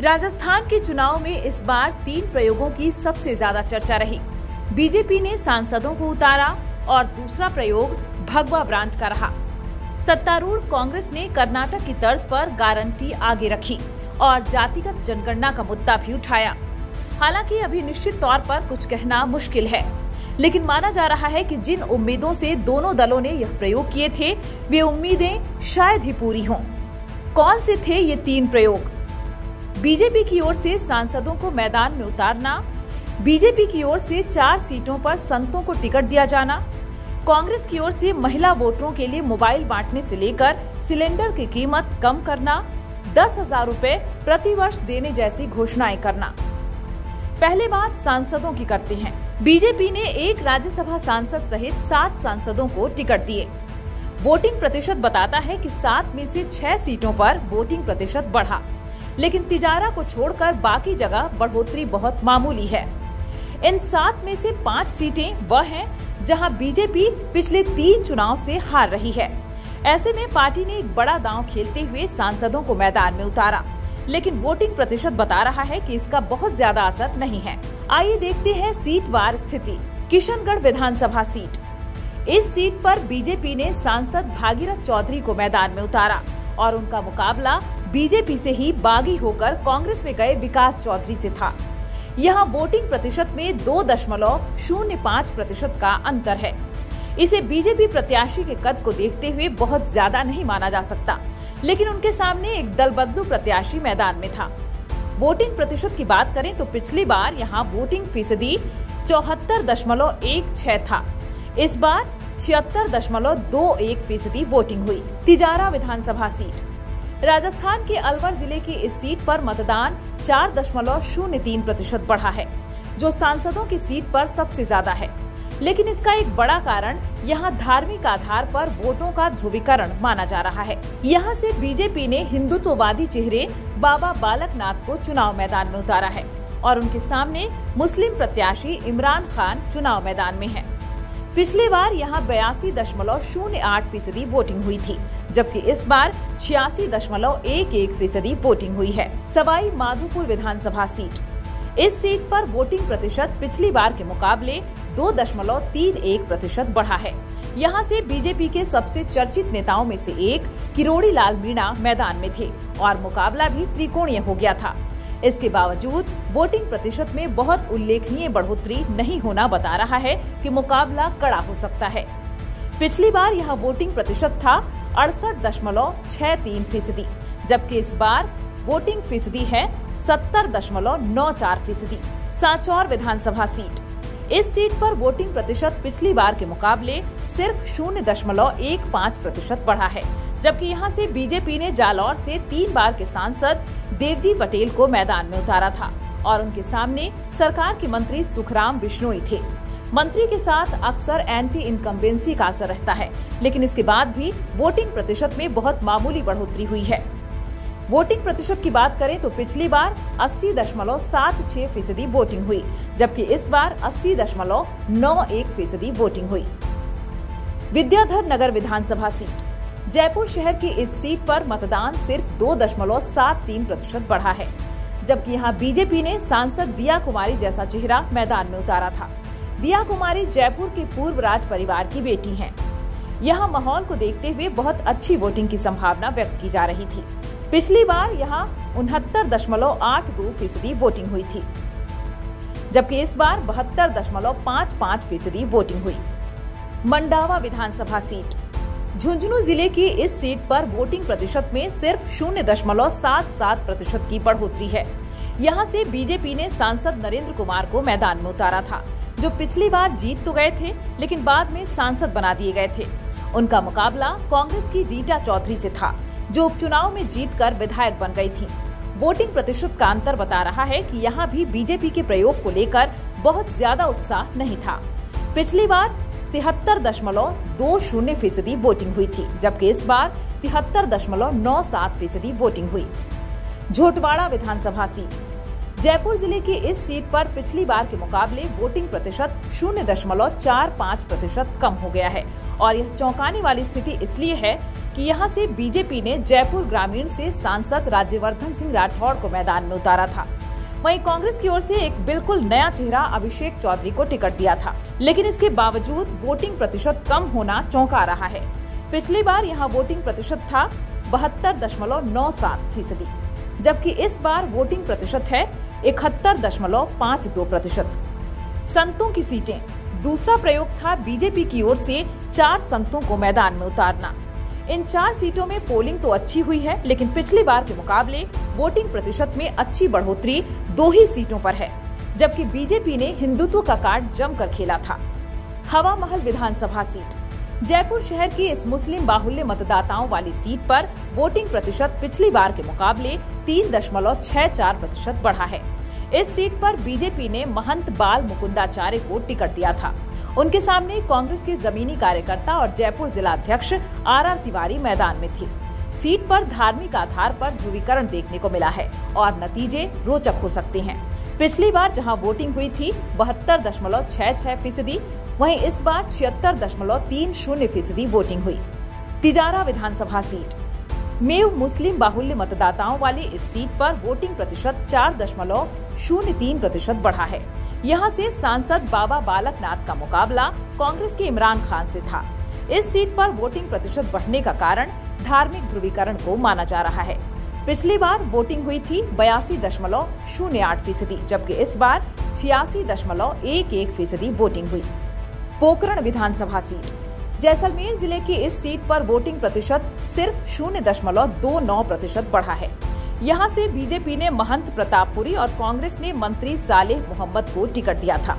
राजस्थान के चुनाव में इस बार 3 प्रयोगों की सबसे ज्यादा चर्चा रही। बीजेपी ने सांसदों को उतारा और दूसरा प्रयोग भगवा ब्रांड का रहा। सत्तारूढ़ कांग्रेस ने कर्नाटक की तर्ज पर गारंटी आगे रखी और जातिगत जनगणना का मुद्दा भी उठाया। हालांकि अभी निश्चित तौर पर कुछ कहना मुश्किल है, लेकिन माना जा रहा है कि जिन उम्मीदों से दोनों दलों ने यह प्रयोग किए थे, वे उम्मीदें शायद ही पूरी हों। कौन से थे ये 3 प्रयोग? बीजेपी की ओर से सांसदों को मैदान में उतारना, बीजेपी की ओर से 4 सीटों पर संतों को टिकट दिया जाना, कांग्रेस की ओर से महिला वोटरों के लिए मोबाइल बांटने से लेकर सिलेंडर की कीमत कम करना, 10,000 रुपए प्रति वर्ष देने जैसी घोषणाएं करना। पहले बात सांसदों की करते हैं। बीजेपी ने 1 राज्यसभा सांसद सहित 7 सांसदों को टिकट दिए। वोटिंग प्रतिशत बताता है कि 7 में से 6 सीटों पर वोटिंग प्रतिशत बढ़ा, लेकिन तिजारा को छोड़कर बाकी जगह बढ़ोतरी बहुत मामूली है। इन 7 में से 5 सीटें वह हैं जहां बीजेपी पिछले 3 चुनाव से हार रही है। ऐसे में पार्टी ने एक बड़ा दांव खेलते हुए सांसदों को मैदान में उतारा, लेकिन वोटिंग प्रतिशत बता रहा है कि इसका बहुत ज्यादा असर नहीं है। आइए देखते हैं सीटवार स्थिति। किशनगढ़ विधानसभा सीट। इस सीट पर बीजेपी ने सांसद भागीरथ चौधरी को मैदान में उतारा और उनका मुकाबला बीजेपी से ही बागी होकर कांग्रेस में गए विकास चौधरी से था। यहाँ वोटिंग प्रतिशत में 2.05% का अंतर है। इसे बीजेपी प्रत्याशी के कद को देखते हुए बहुत ज्यादा नहीं माना जा सकता, लेकिन उनके सामने एक दल बदलू प्रत्याशी मैदान में था। वोटिंग प्रतिशत की बात करें तो पिछली बार यहाँ वोटिंग फीसदी 74.16 था। इस बार 76.21% वोटिंग हुई। तिजारा विधानसभा सीट। राजस्थान के अलवर जिले की इस सीट पर मतदान 4.03% बढ़ा है, जो सांसदों की सीट पर सबसे ज्यादा है। लेकिन इसका एक बड़ा कारण यहाँ धार्मिक आधार पर वोटों का ध्रुवीकरण माना जा रहा है। यहाँ से बीजेपी ने हिंदुत्ववादी चेहरे बाबा बालकनाथ को चुनाव मैदान में उतारा है और उनके सामने मुस्लिम प्रत्याशी इमरान खान चुनाव मैदान में है। पिछली बार यहाँ 82.08% वोटिंग हुई थी, जबकि इस बार 86.11% वोटिंग हुई है। सवाई माधोपुर विधानसभा सीट। इस सीट पर वोटिंग प्रतिशत पिछली बार के मुकाबले 2.31% बढ़ा है। यहाँ से बीजेपी के सबसे चर्चित नेताओं में से एक किरोड़ी लाल मीणा मैदान में थे और मुकाबला भी त्रिकोणीय हो गया था। इसके बावजूद वोटिंग प्रतिशत में बहुत उल्लेखनीय बढ़ोतरी नहीं होना बता रहा है कि मुकाबला कड़ा हो सकता है। पिछली बार यहाँ वोटिंग प्रतिशत था 68.63%, जबकि इस बार वोटिंग फीसदी है 70.94%। सांचौर विधानसभा सीट। इस सीट पर वोटिंग प्रतिशत पिछली बार के मुकाबले सिर्फ 0.15% बढ़ा है, जबकि यहां से बीजेपी ने जालौर से 3 बार के सांसद देवजी पटेल को मैदान में उतारा था और उनके सामने सरकार के मंत्री सुखराम बिश्नोई थे। मंत्री के साथ अक्सर एंटी इनकम्बेंसी का असर रहता है, लेकिन इसके बाद भी वोटिंग प्रतिशत में बहुत मामूली बढ़ोतरी हुई है। वोटिंग प्रतिशत की बात करें तो पिछली बार 80.76% वोटिंग हुई, जबकि इस बार 80.91% वोटिंग हुई। विद्याधर नगर विधानसभा सीट। जयपुर शहर की इस सीट पर मतदान सिर्फ 2.73% बढ़ा है, जबकि यहाँ बीजेपी ने सांसद दिया कुमारी जैसा चेहरा मैदान में उतारा था। दिया कुमारी जयपुर के पूर्व राज परिवार की बेटी हैं। यहाँ माहौल को देखते हुए बहुत अच्छी वोटिंग की संभावना व्यक्त की जा रही थी। पिछली बार यहाँ 69.82% वोटिंग हुई थी, जबकि इस बार 72.55% वोटिंग हुई। मंडावा विधानसभा सीट। झुंझुनू जिले की इस सीट पर वोटिंग प्रतिशत में सिर्फ 0.77% की बढ़ोतरी है। यहाँ से बीजेपी ने सांसद नरेंद्र कुमार को मैदान में उतारा था, जो पिछली बार जीत तो गए थे, लेकिन बाद में सांसद बना दिए गए थे। उनका मुकाबला कांग्रेस की रीटा चौधरी से था, जो उपचुनाव में जीतकर विधायक बन गई थी। वोटिंग प्रतिशत का अंतर बता रहा है कि यहाँ भी बीजेपी के प्रयोग को लेकर बहुत ज्यादा उत्साह नहीं था। पिछली बार 73.20% वोटिंग हुई थी, जबकि इस बार 73.97% वोटिंग हुई। झोटवाड़ा विधानसभा सीट। जयपुर जिले की इस सीट पर पिछली बार के मुकाबले वोटिंग प्रतिशत 0.45% कम हो गया है और यह चौंकाने वाली स्थिति इसलिए है कि यहां से बीजेपी ने जयपुर ग्रामीण से सांसद राज्यवर्धन सिंह राठौड़ को मैदान में उतारा था। वहीं कांग्रेस की ओर से एक बिल्कुल नया चेहरा अभिषेक चौधरी को टिकट दिया था, लेकिन इसके बावजूद वोटिंग प्रतिशत कम होना चौंका रहा है। पिछली बार यहां वोटिंग प्रतिशत था 72.97%, जबकि इस बार वोटिंग प्रतिशत है 71.52%। संतों की सीटें। दूसरा प्रयोग था बीजेपी की ओर से 4 संतों को मैदान में उतारना। इन 4 सीटों में पोलिंग तो अच्छी हुई है, लेकिन पिछली बार के मुकाबले वोटिंग प्रतिशत में अच्छी बढ़ोतरी 2 ही सीटों पर है, जबकि बीजेपी ने हिंदुत्व का कार्ड जमकर खेला था। हवा महल विधानसभा सीट। जयपुर शहर की इस मुस्लिम बाहुल्य मतदाताओं वाली सीट पर वोटिंग प्रतिशत पिछली बार के मुकाबले 3.64% बढ़ा है। इस सीट पर बीजेपी ने महंत बाल मुकुंदाचार्य को टिकट दिया था। उनके सामने कांग्रेस के जमीनी कार्यकर्ता और जयपुर जिला अध्यक्ष RR तिवारी मैदान में थी। सीट पर धार्मिक आधार पर ध्रुवीकरण देखने को मिला है और नतीजे रोचक हो सकते हैं। पिछली बार जहां वोटिंग हुई थी 72.66%, वहीं इस बार 76.30% वोटिंग हुई। तिजारा विधानसभा सीट। मेव मुस्लिम बाहुल्य मतदाताओं वाली इस सीट पर वोटिंग प्रतिशत 4.03% बढ़ा है। यहां से सांसद बाबा बालक नाथ का मुकाबला कांग्रेस के इमरान खान से था। इस सीट पर वोटिंग प्रतिशत बढ़ने का कारण धार्मिक ध्रुवीकरण को माना जा रहा है। पिछली बार वोटिंग हुई थी 82.08%, जबकि इस बार 86.11% वोटिंग हुई। पोकरण विधानसभा सीट। जैसलमेर जिले की इस सीट पर वोटिंग प्रतिशत सिर्फ 0.29% बढ़ा है। यहां से बीजेपी ने महंत प्रतापपुरी और कांग्रेस ने मंत्री सालेह मोहम्मद को टिकट दिया था।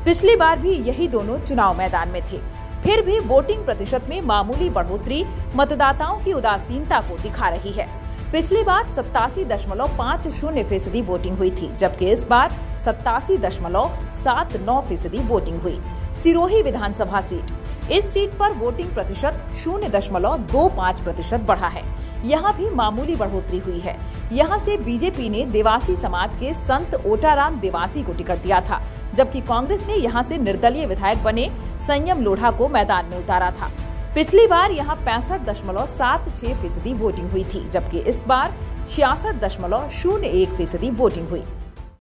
पिछली बार भी यही दोनों चुनाव मैदान में थे। फिर भी वोटिंग प्रतिशत में मामूली बढ़ोतरी मतदाताओं की उदासीनता को दिखा रही है। पिछली बार 87.50% वोटिंग हुई थी, जबकि इस बार 87.79% वोटिंग हुई। सिरोही विधानसभा सीट। इस सीट पर वोटिंग प्रतिशत 0.25% बढ़ा है। यहाँ भी मामूली बढ़ोतरी हुई है। यहाँ से बीजेपी ने देवासी समाज के संत ओटाराम देवासी को टिकट दिया था, जबकि कांग्रेस ने यहाँ से निर्दलीय विधायक बने संयम लोढ़ा को मैदान में उतारा था। पिछली बार यहाँ 65.76% वोटिंग हुई थी, जबकि इस बार 66.01% वोटिंग हुई।